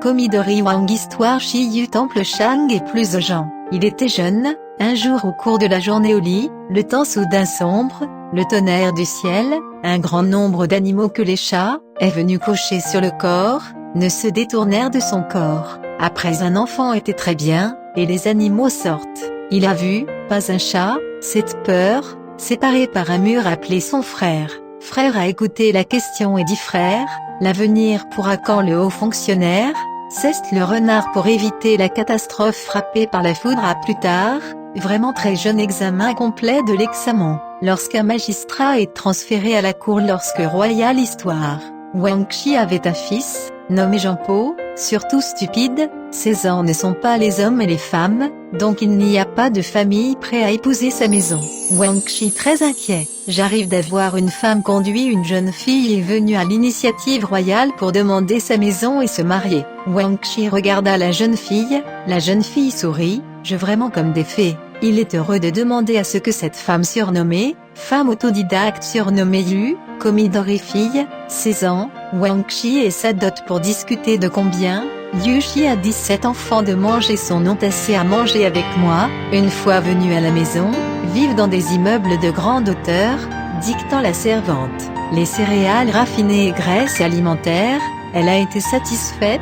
Komidori Wang Histoire Shiyu Temple Shang et plus de gens. Il était jeune, un jour au cours de la journée au lit, le temps soudain sombre, le tonnerre du ciel, un grand nombre d'animaux que les chats, est venu coucher sur le corps, ne se détournèrent de son corps. Après un enfant était très bien, et les animaux sortent. Il a vu, pas un chat, cette peur, séparé par un mur appelé son frère. Frère a écouté la question et dit frère, l'avenir pourra quand le haut fonctionnaire, cesse le renard pour éviter la catastrophe frappée par la foudre à plus tard, vraiment très jeune examen complet de l'examen, lorsqu'un magistrat est transféré à la cour lorsque royale histoire. Wang Shi avait un fils, nommé Jean-Po, surtout stupide, 16 ans ne sont pas les hommes et les femmes, donc il n'y a pas de famille prêt à épouser sa maison. Wang Shi très inquiet, j'arrive d'avoir une femme conduit une jeune fille est venue à l'initiative royale pour demander sa maison et se marier. Wang Shi regarda la jeune fille sourit, je vraiment comme des fées. Il est heureux de demander à ce que cette femme surnommée, femme autodidacte surnommée Yu, Komidori fille, 16 ans, Wang Shi et sa dot pour discuter de combien, Yu Shi a 17 enfants de manger son nom assez à manger avec moi, une fois venu à la maison, vivent dans des immeubles de grande hauteur, dictant la servante, les céréales raffinées et graisses alimentaires, elle a été satisfaite,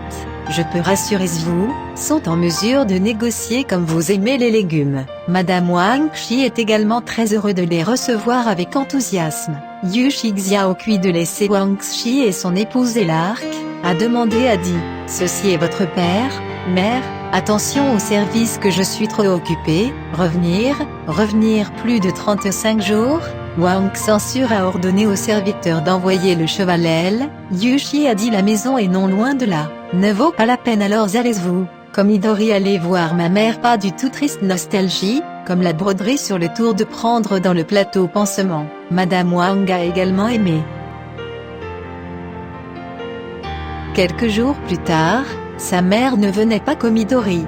je peux rassurer-vous, sont en mesure de négocier comme vous aimez les légumes. Madame Wang Shi est également très heureux de les recevoir avec enthousiasme. Yu Shi Xiao cuit de laisser Wang Shi et son épouse et l'arc, a demandé a dit, ceci est votre père, mère, attention au service que je suis trop occupé, revenir plus de 35 jours, Wang Censure a ordonné au serviteur d'envoyer le cheval aile, Yu Shi a dit la maison est non loin de là, ne vaut pas la peine alors allez-vous, Komidori allez voir ma mère pas du tout triste nostalgie, comme la broderie sur le tour de prendre dans le plateau pansement, Madame Wang a également aimé. Quelques jours plus tard, sa mère ne venait pas Komidori,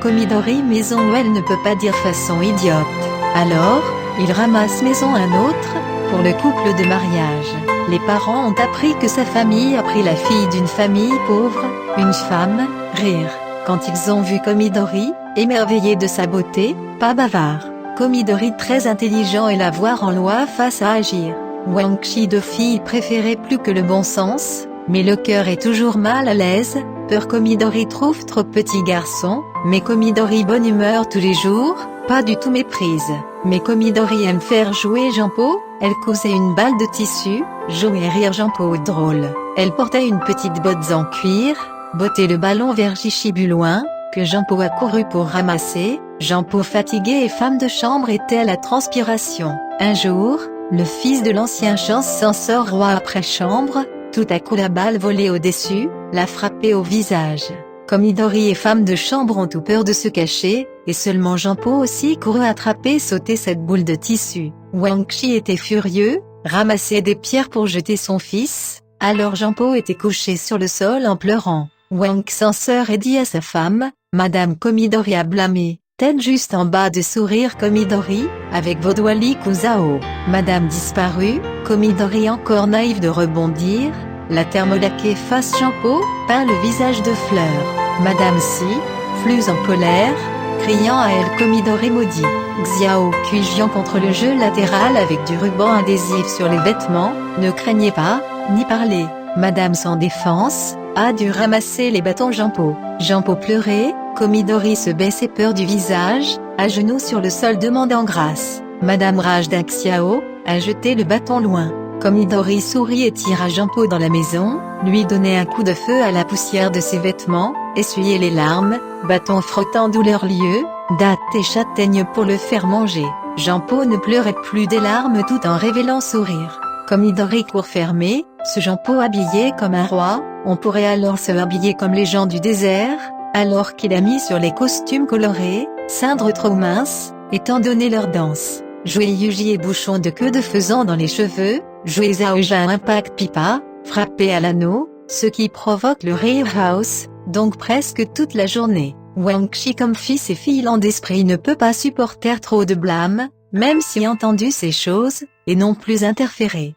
Komidori maison où elle ne peut pas dire façon idiote, alors, il ramasse maison un autre, pour le couple de mariage. Les parents ont appris que sa famille a pris la fille d'une famille pauvre, une femme, rire. Quand ils ont vu Komidori, émerveillé de sa beauté, pas bavard. Komidori très intelligent et la voir en loi face à agir. Wang Shi de fille préférait plus que le bon sens, mais le cœur est toujours mal à l'aise, peur Komidori trouve trop petit garçon, mais Komidori bonne humeur tous les jours, pas du tout méprise. Mais Komidori aime faire jouer Jean-Po, elle cousait une balle de tissu, jouer rire Jean-Po drôle. Elle portait une petite botte en cuir, bottait le ballon vers Jichibu loin, que Jean-Po a couru pour ramasser. Jean-Po fatigué et femme de chambre était à la transpiration. Un jour, le fils de l'ancien censeur roi après chambre, tout à coup la balle volée au-dessus, l'a frappé au visage. Komidori et femme de chambre ont tout peur de se cacher, et seulement Jean-Po aussi courut attraper et sauter cette boule de tissu. Wang Shi était furieux, ramassait des pierres pour jeter son fils, alors Jean-Po était couché sur le sol en pleurant. Wang Censeur a dit à sa femme, Madame Komidori a blâmé, tête juste en bas de sourire Komidori, avec vos doigts li Kuzao. Madame disparue, Komidori encore naïve de rebondir, la thermolaquée face Jean-Po, peint le visage de fleurs. Madame Si, flux en colère, criant à elle Komidori maudit. Xiao cuigiant contre le jeu latéral avec du ruban adhésif sur les vêtements, ne craignez pas, ni parler. Madame sans défense, a dû ramasser les bâtons Jean-Po. Jean-Po pleurait, Komidori se baissait peur du visage, à genoux sur le sol demandant grâce. Madame rage d'un Xiao, a jeté le bâton loin. Komidori sourit et tira Jean-Po dans la maison, lui donnait un coup de feu à la poussière de ses vêtements, essuyait les larmes, bâton frottant douleur lieu, date et châtaigne pour le faire manger. Jean-Po ne pleurait plus des larmes tout en révélant sourire. Komidori court fermé, ce Jean-Po habillé comme un roi, on pourrait alors se habiller comme les gens du désert, alors qu'il a mis sur les costumes colorés, cindres trop minces, étant donné leur danse. Jouer Yuji et bouchon de queue de faisan dans les cheveux, jouer Zaoja impact pipa, frapper à l'anneau, ce qui provoque le rire house, donc presque toute la journée. Wang Shi comme fils et fille lent d'esprit ne peut pas supporter trop de blâme, même si entendu ces choses, et non plus interférer.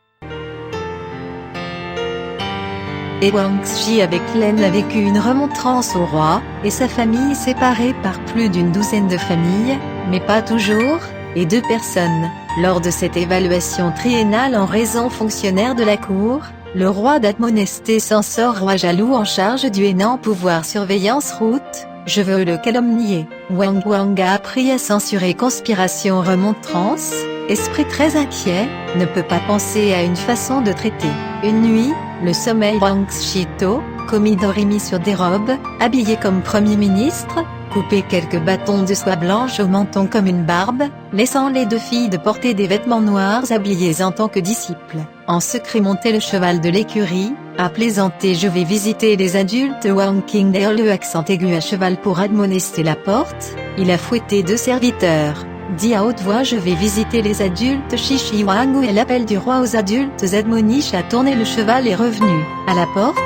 et Wang Xi avec Len a vécu une remontrance au roi, et sa famille séparée par plus d'une douzaine de familles, mais pas toujours, et 2 personnes. Lors de cette évaluation triennale en raison fonctionnaire de la cour, le roi d'Admonesté censeur roi jaloux en charge du hainant pouvoir surveillance route, je veux le calomnier. Wang a appris à censurer conspiration remontrance, esprit très inquiet, ne peut pas penser à une façon de traiter. Une nuit, le sommeil Wang Xito, Komidori mis sur des robes, habillé comme Premier ministre, coupé quelques bâtons de soie blanche au menton comme une barbe, laissant les 2 filles de porter des vêtements noirs habillées en tant que disciples. En secret monter le cheval de l'écurie, a plaisanté je vais visiter les adultes Wang King derrière le accent aigu à cheval pour admonester la porte, il a fouetté 2 serviteurs. Dit à haute voix je vais visiter les adultes Shishi Wang où l'appel du roi aux adultes admonish a tourné le cheval est revenu. À la porte,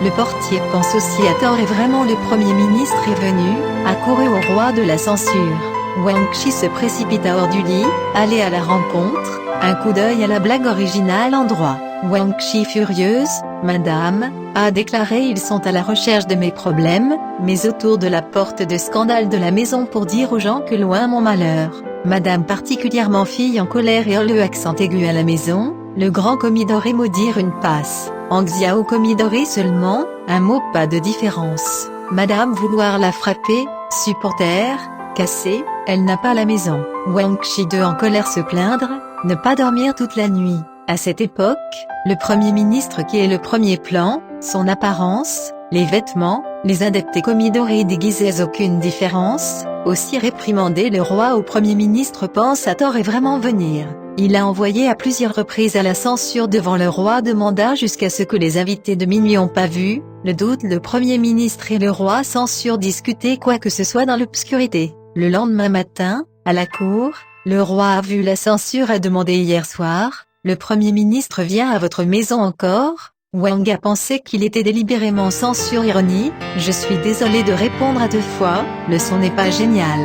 le portier pense aussi à tort et vraiment le premier ministre est venu, a couru au roi de la censure. Wang Xi se précipita hors du lit, allé à la rencontre, un coup d'œil à la blague originale en droit. Wang Xi furieuse, Madame, a déclaré ils sont à la recherche de mes problèmes, mais autour de la porte de scandale de la maison pour dire aux gens que loin mon malheur. Madame particulièrement fille en colère et le accent aigu à la maison, le grand Komidori maudire une passe. En Xiao Komidori seulement, un mot pas de différence. Madame vouloir la frapper, supporter, casser, elle n'a pas la maison. Wang Xi de en colère se plaindre, ne pas dormir toute la nuit. À cette époque, le Premier ministre qui est le premier plan, son apparence, les vêtements, les adeptes et Komidori déguisés aucune différence, aussi réprimandé le roi au Premier ministre pense à tort et vraiment venir. Il a envoyé à plusieurs reprises à la censure devant le roi demanda jusqu'à ce que les invités de minuit ont pas vu, le doute le Premier ministre et le roi censure discuter quoi que ce soit dans l'obscurité. Le lendemain matin, à la cour, le roi a vu la censure a demandé hier soir, le Premier ministre vient à votre maison encore? Wang a pensé qu'il était délibérément censure ironie, je suis désolé de répondre à 2 fois, le son n'est pas génial.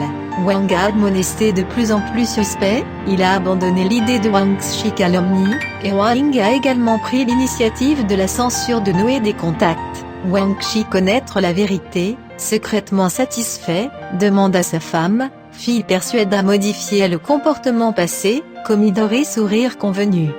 Wang a admonesté de plus en plus suspect, il a abandonné l'idée de Wang Xi calomnie, et Wang a également pris l'initiative de la censure de nouer des contacts. Wang Xi connaître la vérité, secrètement satisfait, demande à sa femme, fille persuade à modifier le comportement passé, Komidori sourire convenu.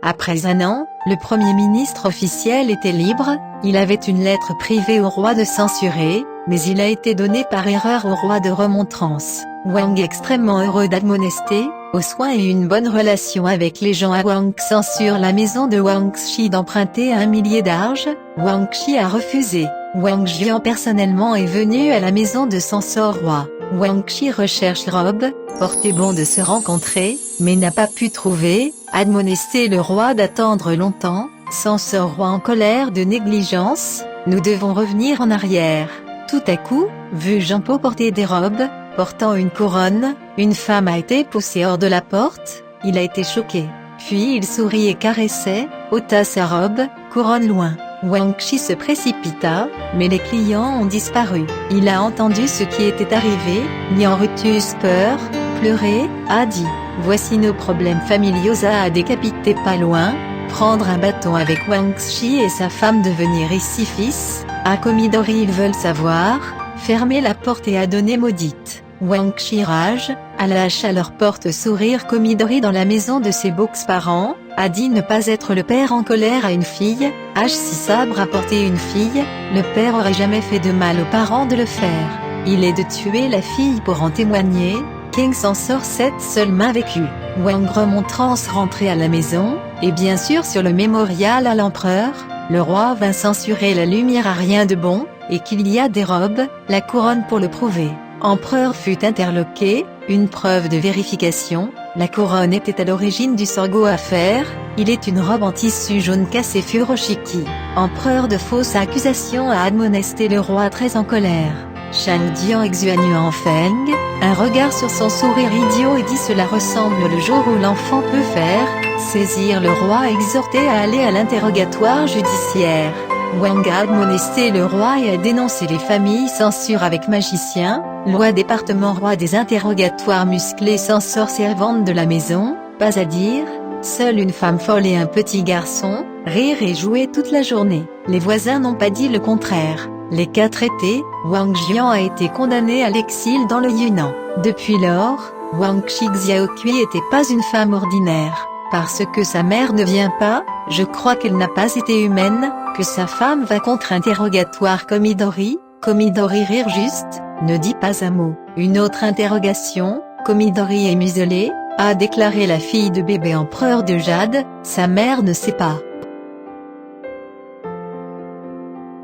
Après 1 an, le Premier ministre officiel était libre, il avait une lettre privée au roi de censurer, mais il a été donné par erreur au roi de remontrance. Wang extrêmement heureux d'admonester, aux soins et une bonne relation avec les gens à Wang censure la maison de Wang Xi d'emprunter 1 millier d'argent, Wang Xi a refusé. Wang Jian personnellement est venu à la maison de censeur roi. Wang Xi recherche robe, portait bon de se rencontrer, mais n'a pas pu trouver, admonesté le roi d'attendre longtemps, censeur roi en colère de négligence, nous devons revenir en arrière. Tout à coup, vu Jean-Paul porter des robes, portant une couronne, une femme a été poussée hors de la porte, il a été choqué. Puis il sourit et caressait, ôta sa robe, couronne loin. Wang Xi se précipita, mais les clients ont disparu. Il a entendu ce qui était arrivé, Nian Rutus peur, pleurer, a dit, voici nos problèmes familiaux a décapité pas loin, prendre un bâton avec Wang Xi et sa femme de venir ici fils, à Komidori ils veulent savoir, fermer la porte et a donné maudite. Wang Xi rage, à lâche à leur porte sourire Komidori dans la maison de ses beaux-parents, a dit ne pas être le père en colère à une fille, H si sabre a porté une fille, le père aurait jamais fait de mal aux parents de le faire. Il est de tuer la fille pour en témoigner, King s'en sort cette seule main vécue. Wang remontrance rentré à la maison, et bien sûr sur le mémorial à l'empereur, le roi vint censurer la lumière à rien de bon, et qu'il y a des robes, la couronne pour le prouver. Empereur fut interloqué, une preuve de vérification, la couronne était à l'origine du sorgho à faire, il est une robe en tissu jaune cassé Furoshiki. Empereur de fausses accusations a admonesté le roi très en colère. Shang Dian exuanu en Feng, un regard sur son sourire idiot et dit cela ressemble le jour où l'enfant peut faire, saisir le roi exhorté à aller à l'interrogatoire judiciaire. Wang a admonesté le roi et a dénoncé les familles censure avec magicien, loi département roi des interrogatoires musclés censeur servante de la maison, pas à dire, Seule une femme folle et un petit garçon, rire et jouer toute la journée. Les voisins n'ont pas dit le contraire. Les 4 étés, Wang Jian a été condamné à l'exil dans le Yunnan. Depuis lors, Wang Xiaokui était pas une femme ordinaire. Parce que sa mère ne vient pas, je crois qu'elle n'a pas été humaine, que sa femme va contre-interrogatoire Komidori. Komidori rire juste, ne dit pas un mot. Une autre interrogation, Komidori est muselée, a déclaré la fille de bébé empereur de Jade, sa mère ne sait pas.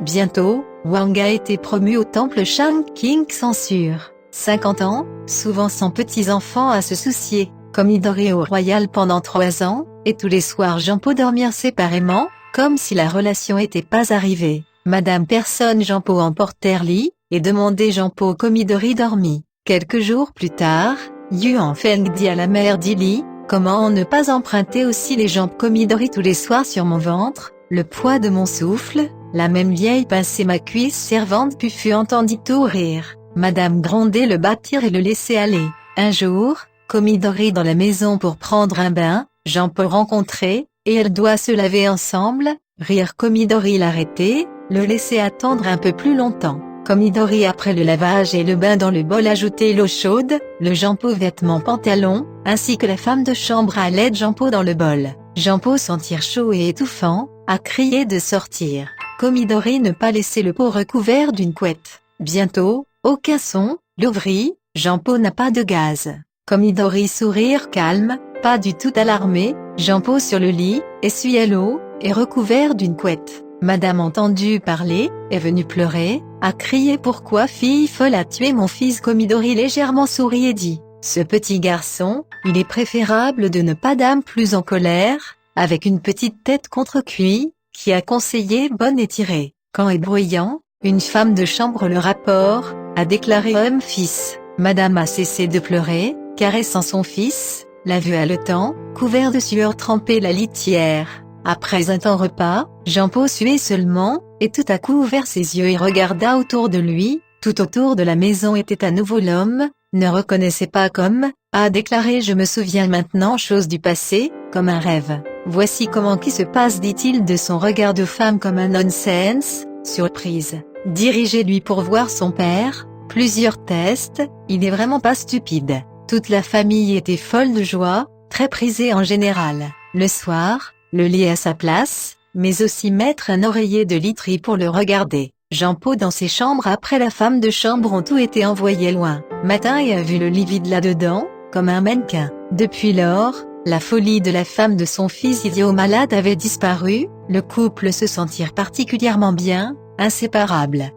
Bientôt, Wang a été promu au temple Shangqing censure. 50 ans, souvent sans petits-enfants à se soucier, Komidori au royal pendant 3 ans, et tous les soirs Jianpo dormir séparément, comme si la relation était pas arrivée. Madame personne Jianpo emportèrent lit, et demandait Jianpo Komidori dormi. Quelques jours plus tard, Yuan Feng dit à la mère d'Ili, comment ne pas emprunter aussi les jambes Komidori tous les soirs sur mon ventre, le poids de mon souffle, la même vieille pincée ma cuisse servante puis fut entendit tout rire. Madame grondait le bâtir et le laisser aller. Un jour, Komidori dans la maison pour prendre un bain, Jianpo rencontrer, et elle doit se laver ensemble, rire Komidori l'arrêter, le laisser attendre un peu plus longtemps. Komidori après le lavage et le bain dans le bol ajouter l'eau chaude, le Jianpo vêtements pantalon, ainsi que la femme de chambre à l'aide Jianpo dans le bol. Jianpo sentir chaud et étouffant, a crié de sortir. Komidori ne pas laisser le pot recouvert d'une couette. Bientôt, aucun son, l'ouvrit, Jianpo n'a pas de gaz. Komidori sourire calme, pas du tout alarmé, Jianpo sur le lit, essuyait l'eau, et recouvert d'une couette. Madame entendu parler, est venue pleurer, a crié pourquoi fille folle a tué mon fils. Komidori légèrement sourit et dit, ce petit garçon, il est préférable de ne pas d'âme plus en colère, avec une petite tête contre-cuit, qui a conseillé bonne et tirée. Quand est bruyant, une femme de chambre le rapport, a déclaré homme-fils. Madame a cessé de pleurer, caressant son fils, l'a vu haletant, couvert de sueur trempée la litière. Après un temps repas, Jianpo suait seulement, et tout à coup ouvert ses yeux et regarda autour de lui, tout autour de la maison était à nouveau l'homme, ne reconnaissait pas comme, a déclaré je me souviens maintenant chose du passé, comme un rêve. Voici comment qui se passe dit-il de son regard de femme comme un nonsense, surprise. Dirigez-lui pour voir son père, plusieurs tests, il est vraiment pas stupide. Toute la famille était folle de joie, très prisée en général. Le soir, le lit à sa place, mais aussi mettre un oreiller de literie pour le regarder. Jianpo dans ses chambres après la femme de chambre ont tout été envoyés loin. Matin et a vu le lit vide là-dedans, comme un mannequin. Depuis lors, la folie de la femme de son fils idiot malade avait disparu, le couple se sentir particulièrement bien, inséparable.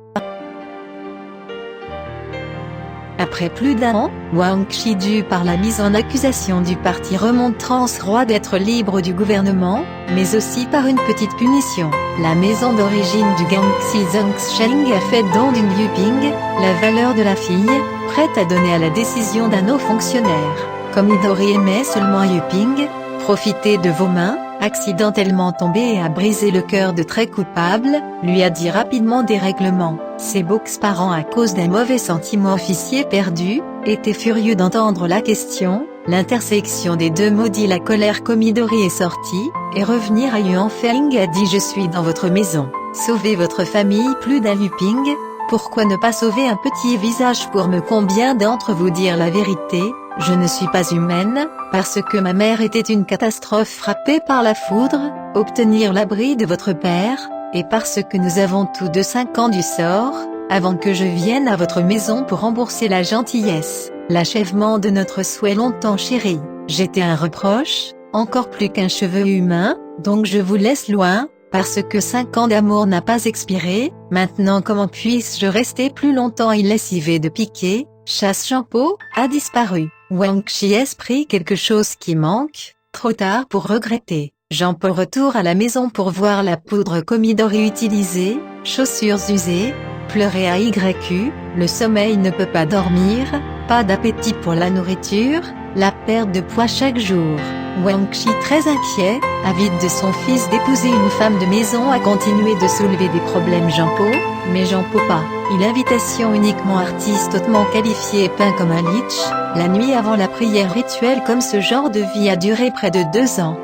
Après plus d'un an, Wang Qidu par la mise en accusation du parti remontrance roi d'être libre du gouvernement, mais aussi par une petite punition. La maison d'origine du Guangxi Zhongsheng a fait don d'une Yuping, la valeur de la fille, prête à donner à la décision d'un haut fonctionnaire. Komidori aimait seulement Yuping, profiter de vos mains, accidentellement tombé et a brisé le cœur de très coupable, lui a dit rapidement des règlements. Ses beaux-parents à cause d'un mauvais sentiment officier perdu, étaient furieux d'entendre la question, l'intersection des deux mots dit la colère. Komidori est sortie, et revenir à Yuan Feng a dit je suis dans votre maison, sauvez votre famille plus d'un Yuping, pourquoi ne pas sauver un petit visage pour me combien d'entre vous dire la vérité, je ne suis pas humaine, parce que ma mère était une catastrophe frappée par la foudre, obtenir l'abri de votre père, et parce que nous avons tous deux 5 ans du sort, avant que je vienne à votre maison pour rembourser la gentillesse, l'achèvement de notre souhait longtemps chéri. J'étais un reproche, encore plus qu'un cheveu humain, donc je vous laisse loin, parce que 5 ans d'amour n'a pas expiré, maintenant comment puisse-je rester plus longtemps lessivé de piquer, chasse Jianpo, a disparu. Wang Qi esprit quelque chose qui manque, trop tard pour regretter. Jianpo retour à la maison pour voir la poudre Komidori utilisée, chaussures usées, pleurer à YQ, le sommeil ne peut pas dormir, pas d'appétit pour la nourriture, la perte de poids chaque jour. Wang Qi très inquiet, avide de son fils d'épouser une femme de maison a continué de soulever des problèmes Jianpo, mais Jianpo pas. Il invitation uniquement artiste hautement qualifié et peint comme un lich, la nuit avant la prière rituelle comme ce genre de vie a duré près de 2 ans.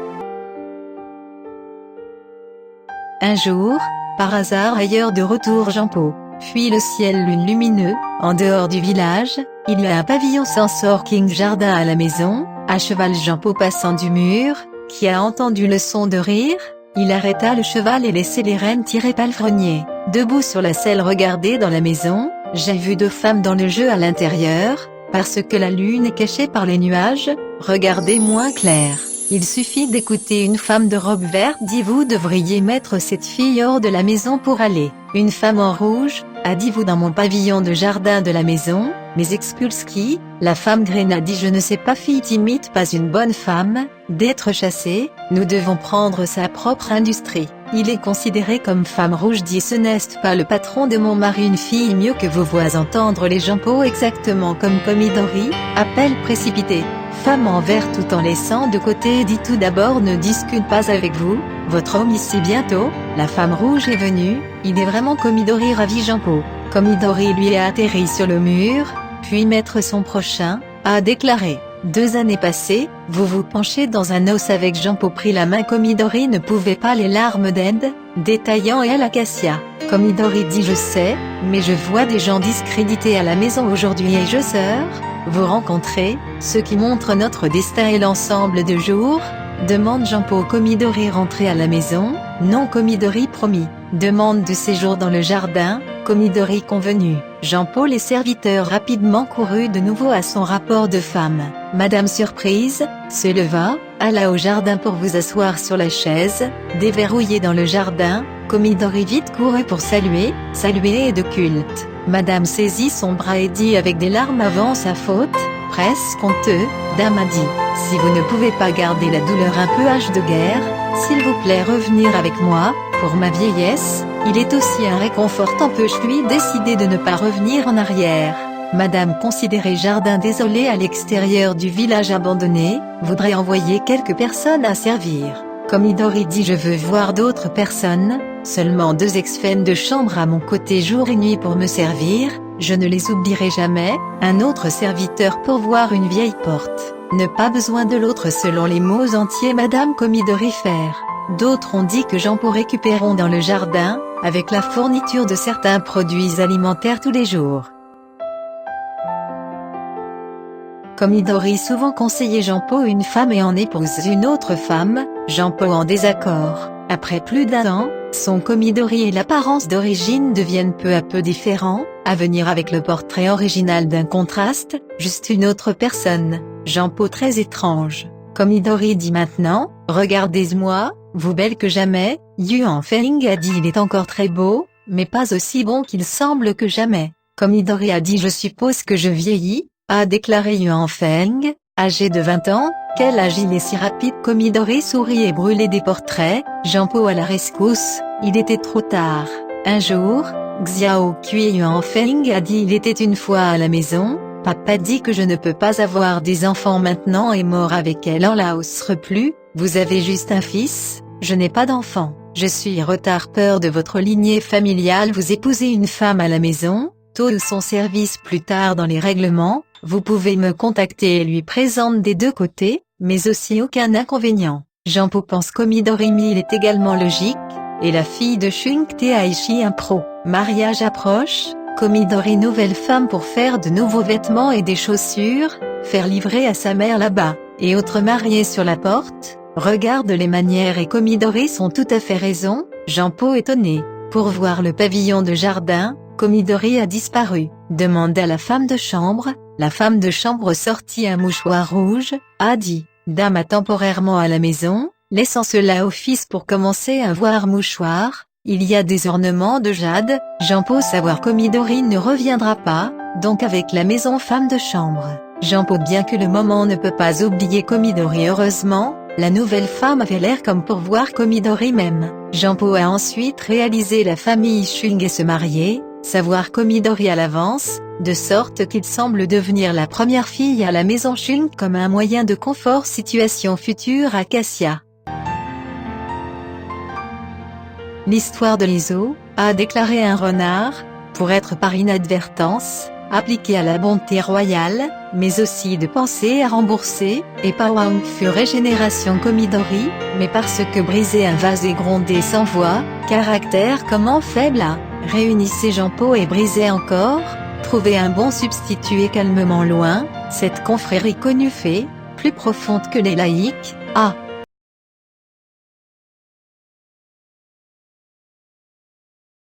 Un jour, par hasard ailleurs de retour Jean-Paul, fuit le ciel lune lumineux, en dehors du village, il y a un pavillon Sensor King jardin à la maison, à cheval Jean-Paul passant du mur, qui a entendu le son de rire, il arrêta le cheval et laissa les rênes tirer palefrenier. Debout sur la selle regarder dans la maison, j'ai vu 2 femmes dans le jeu à l'intérieur, parce que la lune est cachée par les nuages, regardez moins clair. Il suffit d'écouter une femme de robe verte dit vous devriez mettre cette fille hors de la maison pour aller. Une femme en rouge, a dit vous dans mon pavillon de jardin de la maison, mais expulse qui? La femme graine a dit je ne sais pas fille timide pas une bonne femme, d'être chassée, nous devons prendre sa propre industrie. Il est considéré comme femme rouge dit ce n'est pas le patron de mon mari une fille mieux que vos voix entendre les Jean-Paul exactement comme Comidori, appel précipité. Femme en vert tout en laissant de côté dit tout d'abord ne discute pas avec vous, votre homme ici bientôt, la femme rouge est venue, il est vraiment Comidori ravi Jean-Paul. Comidori lui a atterri sur le mur, puis maître son prochain, a déclaré. 2 années passées, vous vous penchez dans un os avec Jean-Paul prit la main Comidori ne pouvait pas les larmes d'aide, détaillant elle Acacia. Comidori dit je sais, mais je vois des gens discrédités à la maison aujourd'hui et je sors, vous rencontrez, ce qui montre notre destin et l'ensemble de jours, demande Jean-Paul Comidori rentré à la maison, non Comidori promis, demande de séjour dans le jardin, Comidori convenu. Jean-Paul les serviteurs rapidement courut de nouveau à son rapport de femme. Madame surprise, se leva, alla au jardin pour vous asseoir sur la chaise, déverrouillée dans le jardin, Comidori vite courut pour saluer et de culte. Madame saisit son bras et dit avec des larmes avant sa faute, presque honteux, dame a dit, si vous ne pouvez pas garder la douleur un peu âge de guerre, s'il vous plaît revenir avec moi, pour ma vieillesse, il est aussi un réconfortant peu je lui décidé de ne pas revenir en arrière. Madame considérait jardin désolé à l'extérieur du village abandonné, voudrait envoyer quelques personnes à servir. Comidori dit je veux voir d'autres personnes, seulement 2 ex-femmes de chambre à mon côté jour et nuit pour me servir, je ne les oublierai jamais, un autre serviteur pour voir une vieille porte. Ne pas besoin de l'autre selon les mots entiers Madame Comidori faire. D'autres ont dit que Jean-Paul récupéreront dans le jardin, avec la fourniture de certains produits alimentaires tous les jours. Comidori souvent conseillait Jean-Paul une femme et en épouse une autre femme, Jean-Paul en désaccord. Après plus d'1 an, son Comidori et l'apparence d'origine deviennent peu à peu différents, à venir avec le portrait original d'un contraste, juste une autre personne, Jean-Paul très étrange. Comidori dit maintenant, regardez-moi, vous belle que jamais, Yuan Feng a dit il est encore très beau, mais pas aussi bon qu'il semble que jamais. Comidori a dit je suppose que je vieillis, a déclaré Yuan Feng, âgé de 20 ans, quel agile et si rapide Comidori sourit et brûlait des portraits, Jean-Paul à la rescousse, il était trop tard. Un jour, Xiao Kui Yuan Feng a dit il était une fois à la maison, papa dit que je ne peux pas avoir des enfants maintenant et mort avec elle en Laos replut, vous avez juste un fils, je n'ai pas d'enfant, je suis retard peur de votre lignée familiale vous épousez une femme à la maison, tôt ou son service plus tard dans les règlements, vous pouvez me contacter et lui présente des 2 côtés, mais aussi aucun inconvénient. Jean-Paul pense Comidori il est également logique, et la fille de Shung Te Aishi un pro. Mariage approche, Comidori nouvelle femme pour faire de nouveaux vêtements et des chaussures, faire livrer à sa mère là-bas, et autres mariés sur la porte, regarde les manières et Comidori sont tout à fait raison, Jean-Paul étonné. Pour voir le pavillon de jardin, Comidori a disparu, demande à la femme de chambre, la femme de chambre sortit un mouchoir rouge, a dit, dame a temporairement à la maison, laissant cela au fils pour commencer à voir mouchoir, il y a des ornements de jade, Jean-Paul savoir Comidori ne reviendra pas, donc avec la maison femme de chambre. Jean-Paul bien que le moment ne peut pas oublier Comidori heureusement, la nouvelle femme avait l'air comme pour voir Comidori même. Jean-Paul a ensuite réalisé la famille Shung et se marier, savoir Comidori à l'avance, de sorte qu'il semble devenir la première fille à la maison Shung comme un moyen de confort situation future Acacia. L'histoire de l'ISO, a déclaré un renard, pour être par inadvertance, appliqué à la bonté royale, mais aussi de penser à rembourser, et pas Wang fut régénération Komidori, mais parce que briser un vase et gronder sans voix, caractère comment faible à, réunissez Jean-Pau et brisez encore, trouver un bon substitut et calmement loin, cette confrérie connue fait, plus profonde que les laïcs, ah,